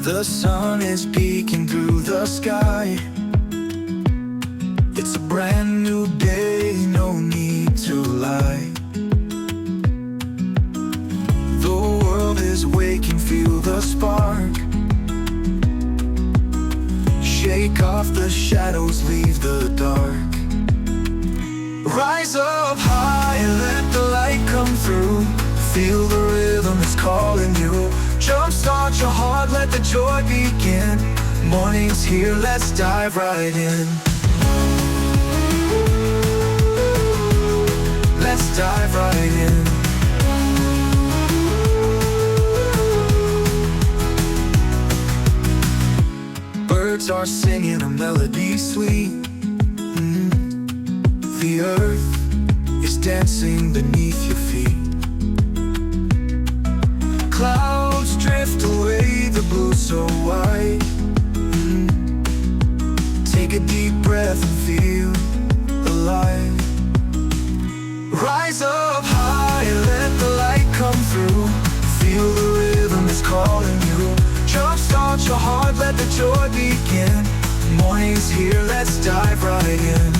The sun is peeking through the sky. It's a brand new day, no need to lie. The world is waking, feel the spark. Shake off the shadows, leave the dark. Rise up high, let the light come through. Feel the rhythm, it's calling you. Jumpstart your heart, let the joy begin. Morning's here, let's dive right in. Let's dive right in. Birds are singing a melody sweet. The earth is dancing beneath your feet. Clouds drift away, the blue so white. Take a deep breath and feel alive. Rise up high, let the light come through. Feel the rhythm is calling you. Jumpstart your heart, let the joy begin. Morning's here, let's dive right in.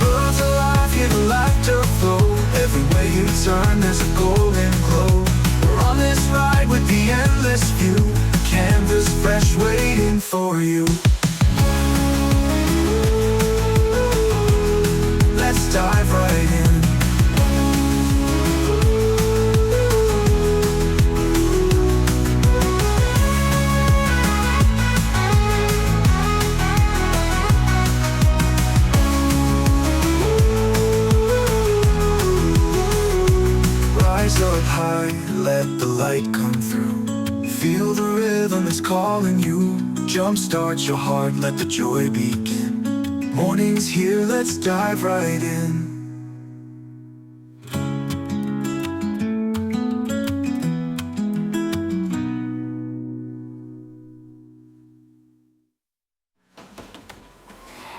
Birds alive, hear the laughter flow. Everywhere you turn, there's a golden glow. We're on this ride with the endless view. Canvas fresh waiting for you. Let's dive right in. Rise up high, let the light come through. Feel the rhythm is calling you. Jumpstart your heart, let the joy begin. Morning's here, let's dive right in.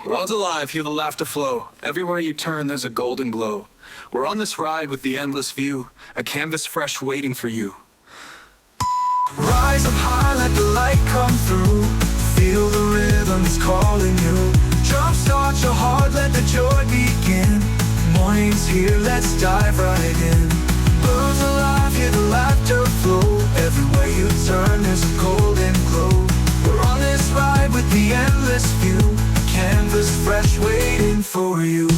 World's alive, hear the laughter flow. Everywhere you turn, there's a golden glow. We're on this ride with the endless view. A canvas fresh waiting for you. Rise up high, let the light come through. Feel the rhythm is calling you. Jumpstart your heart, let the joy begin. Morning's here, let's dive right in. Birds alive, hear the laughter flow. Everywhere you turn, there's a golden glow. We're on this ride with the endless view. Canvas fresh waiting for you.